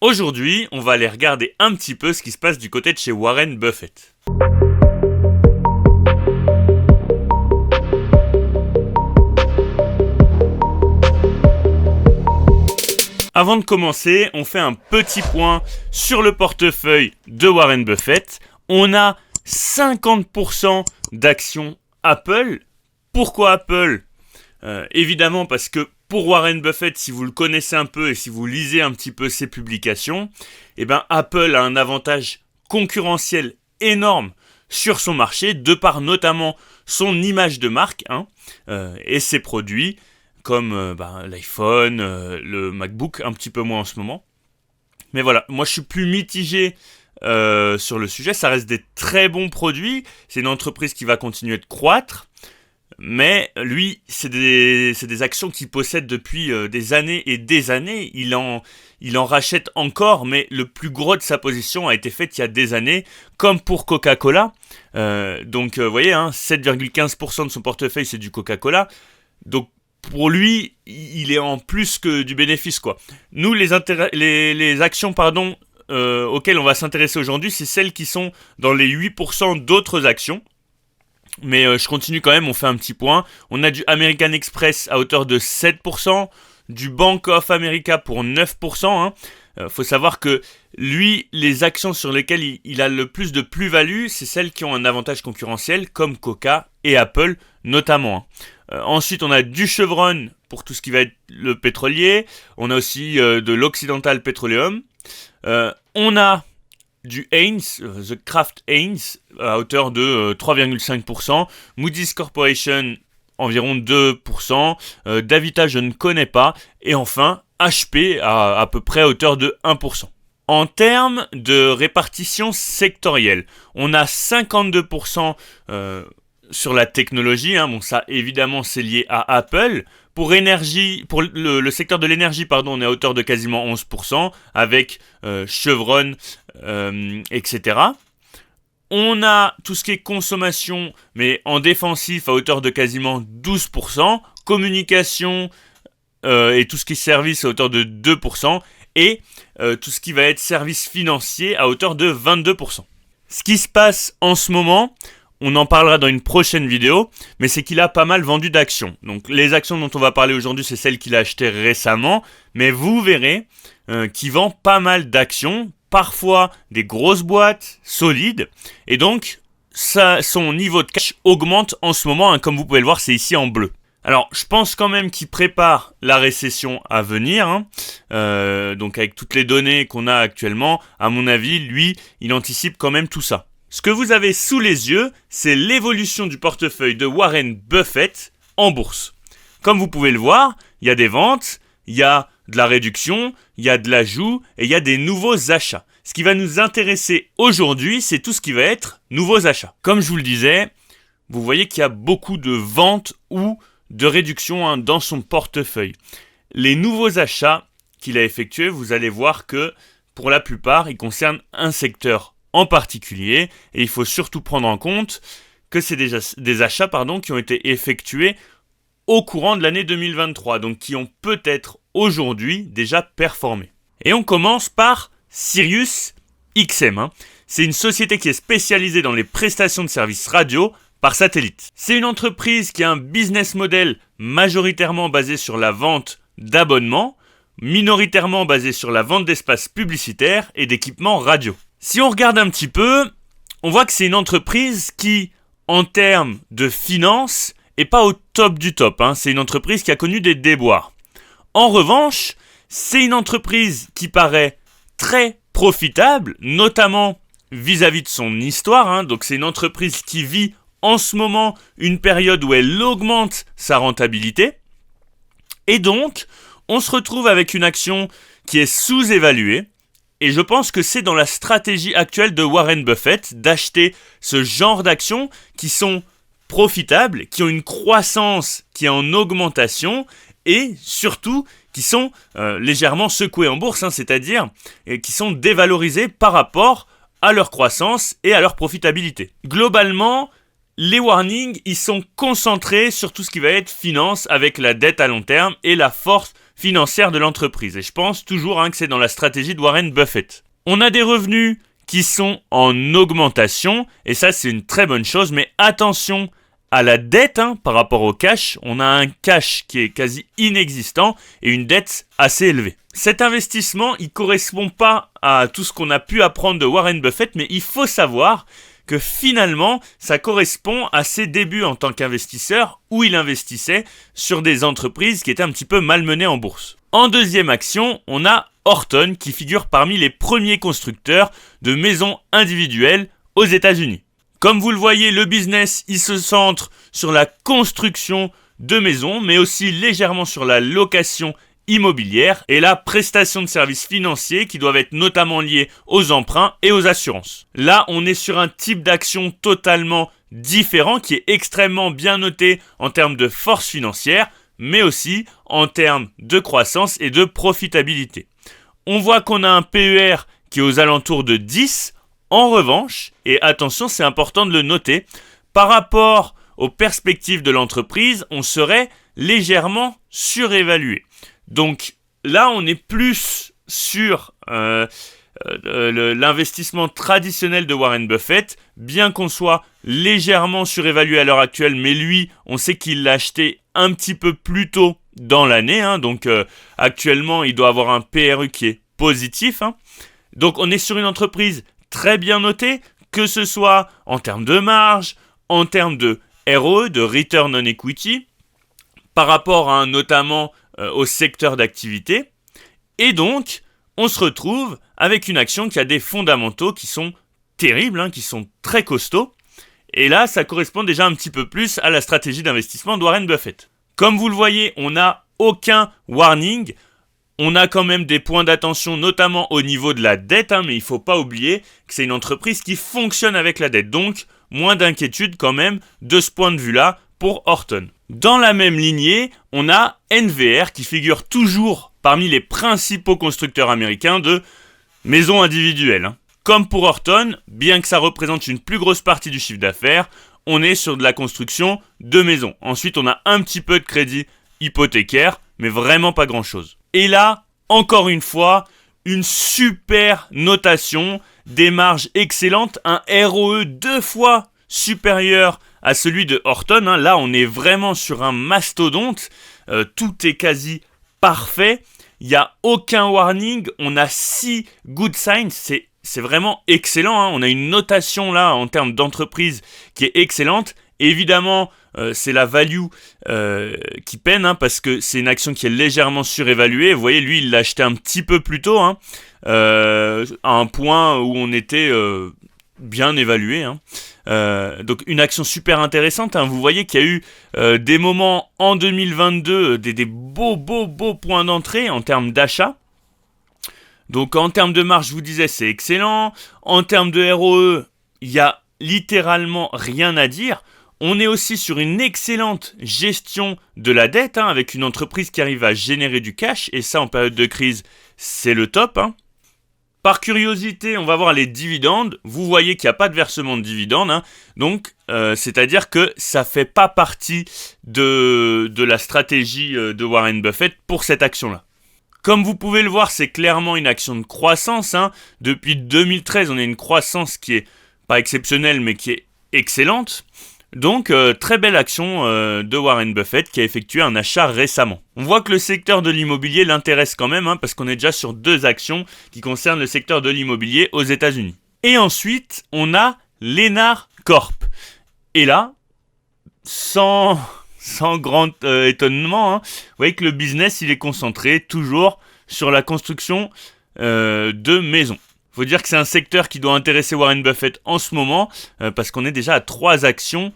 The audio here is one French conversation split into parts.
Aujourd'hui, on va aller regarder un petit peu ce qui se passe du côté de chez Warren Buffett. Avant de commencer, on fait un petit point sur le portefeuille de Warren Buffett. On a 50% d'actions Apple. Pourquoi Apple ? Évidemment parce que pour Warren Buffett, si vous le connaissez un peu et si vous lisez un petit peu ses publications, Apple a un avantage concurrentiel énorme sur son marché, de par notamment son image de marque et ses produits, comme l'iPhone, le MacBook, un petit peu moins en ce moment. Mais voilà, moi je suis plus mitigé sur le sujet. Ça reste des très bons produits. C'est une entreprise qui va continuer de croître. Mais lui, c'est des actions qu'il possède depuis des années et des années. Il en rachète encore, mais le plus gros de sa position a été fait il y a des années, comme pour Coca-Cola. Vous voyez, 7,15% de son portefeuille, c'est du Coca-Cola. Donc, pour lui, il est en plus que du bénéfice, quoi. Nous, les actions, auxquelles on va s'intéresser aujourd'hui, c'est celles qui sont dans les 8% d'autres actions. Mais je continue quand même, on fait un petit point. On a du American Express à hauteur de 7%, du Bank of America pour 9%. Faut savoir que lui, les actions sur lesquelles il a le plus de plus-value, c'est celles qui ont un avantage concurrentiel, comme Coca et Apple notamment. Ensuite, on a du Chevron pour tout ce qui va être le pétrolier. On a aussi de l'Occidental Petroleum. On a du Heinz, The Kraft Heinz, à hauteur de 3,5%. Moody's Corporation, environ 2%. Davita, je ne connais pas. Et enfin, HP, à peu près à hauteur de 1%. En termes de répartition sectorielle, on a 52% sur la technologie. Ça, évidemment, c'est lié à Apple. Pour le secteur de l'énergie, on est à hauteur de quasiment 11%, avec Chevron, etc. On a tout ce qui est consommation, mais en défensif, à hauteur de quasiment 12%. Communication et tout ce qui est service à hauteur de 2%. Et tout ce qui va être service financier à hauteur de 22%. Ce qui se passe en ce moment, on en parlera dans une prochaine vidéo, mais c'est qu'il a pas mal vendu d'actions. Donc les actions dont on va parler aujourd'hui, c'est celles qu'il a achetées récemment, mais vous verrez qu'il vend pas mal d'actions, parfois des grosses boîtes solides, et donc son niveau de cash augmente en ce moment, comme vous pouvez le voir, c'est ici en bleu. Alors, je pense quand même qu'il prépare la récession à venir, donc avec toutes les données qu'on a actuellement, à mon avis, lui, il anticipe quand même tout ça. Ce que vous avez sous les yeux, c'est l'évolution du portefeuille de Warren Buffett en bourse. Comme vous pouvez le voir, il y a des ventes, il y a de la réduction, il y a de l'ajout et il y a des nouveaux achats. Ce qui va nous intéresser aujourd'hui, c'est tout ce qui va être nouveaux achats. Comme je vous le disais, vous voyez qu'il y a beaucoup de ventes ou de réduction dans son portefeuille. Les nouveaux achats qu'il a effectués, vous allez voir que pour la plupart, ils concernent un secteur en particulier, et il faut surtout prendre en compte que c'est des achats qui ont été effectués au courant de l'année 2023, donc qui ont peut-être aujourd'hui déjà performé. Et on commence par SiriusXM. C'est une société qui est spécialisée dans les prestations de services radio par satellite. C'est une entreprise qui a un business model majoritairement basé sur la vente d'abonnements, minoritairement basé sur la vente d'espaces publicitaires et d'équipements radio. Si on regarde un petit peu, on voit que c'est une entreprise qui, en termes de finances, est pas au top du top. C'est une entreprise qui a connu des déboires. En revanche, c'est une entreprise qui paraît très profitable, notamment vis-à-vis de son histoire. Donc c'est une entreprise qui vit en ce moment une période où elle augmente sa rentabilité. Et donc, on se retrouve avec une action qui est sous-évaluée. Et je pense que c'est dans la stratégie actuelle de Warren Buffett d'acheter ce genre d'actions qui sont profitables, qui ont une croissance qui est en augmentation et surtout qui sont légèrement secouées en bourse, c'est-à-dire qui sont dévalorisées par rapport à leur croissance et à leur profitabilité. Globalement, les warnings, ils sont concentrés sur tout ce qui va être finance avec la dette à long terme et la force financière de l'entreprise. Et je pense toujours que c'est dans la stratégie de Warren Buffett. On a des revenus qui sont en augmentation, et ça c'est une très bonne chose, mais attention à la dette par rapport au cash. On a un cash qui est quasi inexistant et une dette assez élevée. Cet investissement, il ne correspond pas à tout ce qu'on a pu apprendre de Warren Buffett, mais il faut savoir que finalement, ça correspond à ses débuts en tant qu'investisseur où il investissait sur des entreprises qui étaient un petit peu malmenées en bourse. En deuxième action, on a Horton qui figure parmi les premiers constructeurs de maisons individuelles aux États-Unis. Comme vous le voyez, le business, il se centre sur la construction de maisons, mais aussi légèrement sur la location immobilière et la prestation de services financiers qui doivent être notamment liés aux emprunts et aux assurances. Là, on est sur un type d'action totalement différent qui est extrêmement bien noté en termes de force financière, mais aussi en termes de croissance et de profitabilité. On voit qu'on a un PER qui est aux alentours de 10. En revanche, et attention, c'est important de le noter, par rapport aux perspectives de l'entreprise, on serait légèrement surévalué. Donc là, on est plus sur l'investissement traditionnel de Warren Buffett, bien qu'on soit légèrement surévalué à l'heure actuelle, mais lui, on sait qu'il l'a acheté un petit peu plus tôt dans l'année, donc actuellement, il doit avoir un PRU qui est positif. Donc on est sur une entreprise très bien notée, que ce soit en termes de marge, en termes de ROE, de Return on Equity, par rapport notamment au secteur d'activité. Et donc, on se retrouve avec une action qui a des fondamentaux qui sont terribles, qui sont très costauds. Et là, ça correspond déjà un petit peu plus à la stratégie d'investissement de Warren Buffett. Comme vous le voyez, on n'a aucun warning. On a quand même des points d'attention, notamment au niveau de la dette, mais il ne faut pas oublier que c'est une entreprise qui fonctionne avec la dette. Donc, moins d'inquiétude quand même de ce point de vue-là pour Horton. Dans la même lignée, on a NVR qui figure toujours parmi les principaux constructeurs américains de maisons individuelles. Comme pour Horton, bien que ça représente une plus grosse partie du chiffre d'affaires, on est sur de la construction de maisons. Ensuite, on a un petit peu de crédit hypothécaire, mais vraiment pas grand-chose. Et là, encore une fois, une super notation, des marges excellentes, un ROE 2 fois supérieur à celui de Horton. Là, on est vraiment sur un mastodonte. Tout est quasi parfait. Il n'y a aucun warning. On a 6 good signs. C'est vraiment excellent. On a une notation là en termes d'entreprise qui est excellente. Évidemment, c'est la value qui peine parce que c'est une action qui est légèrement surévaluée. Vous voyez, lui, il l'a acheté un petit peu plus tôt, à un point où on était bien évalué. Donc une action super intéressante. Vous voyez qu'il y a eu des moments en 2022, des beaux points d'entrée en termes d'achat. Donc en termes de marge, je vous disais, c'est excellent. En termes de ROE, il y a littéralement rien à dire. On est aussi sur une excellente gestion de la dette, avec une entreprise qui arrive à générer du cash, et ça en période de crise, c'est le top. Par curiosité, on va voir les dividendes. Vous voyez qu'il n'y a pas de versement de dividendes, donc c'est-à-dire que ça ne fait pas partie de la stratégie de Warren Buffett pour cette action-là. Comme vous pouvez le voir, c'est clairement une action de croissance. Depuis 2013, on a une croissance qui est pas exceptionnelle, mais qui est excellente. Donc, très belle action de Warren Buffett qui a effectué un achat récemment. On voit que le secteur de l'immobilier l'intéresse quand même, parce qu'on est déjà sur 2 actions qui concernent le secteur de l'immobilier aux États-Unis. Et ensuite, on a Lennar Corp. Et là, sans grand étonnement, vous voyez que le business, il est concentré toujours sur la construction de maisons. Il faut dire que c'est un secteur qui doit intéresser Warren Buffett en ce moment, parce qu'on est déjà à 3 actions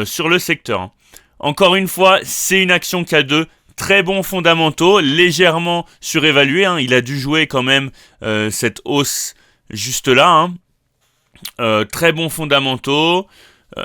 sur le secteur. Encore une fois, c'est une action qui a de très bons fondamentaux, légèrement surévalués. Il a dû jouer quand même cette hausse juste là. Très bons fondamentaux.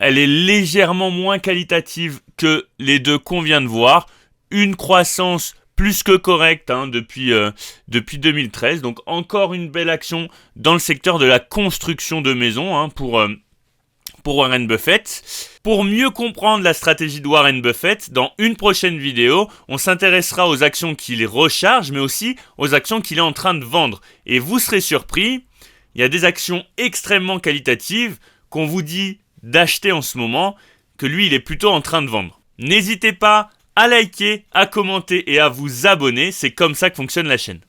Elle est légèrement moins qualitative que les deux qu'on vient de voir. Une croissance plus que correcte depuis 2013. Donc encore une belle action dans le secteur de la construction de maisons pour pour Warren Buffett. Pour mieux comprendre la stratégie de Warren Buffett, dans une prochaine vidéo, on s'intéressera aux actions qu'il recharge, mais aussi aux actions qu'il est en train de vendre. Et vous serez surpris, il y a des actions extrêmement qualitatives qu'on vous dit d'acheter en ce moment, que lui, il est plutôt en train de vendre. N'hésitez pas à liker, à commenter et à vous abonner, c'est comme ça que fonctionne la chaîne.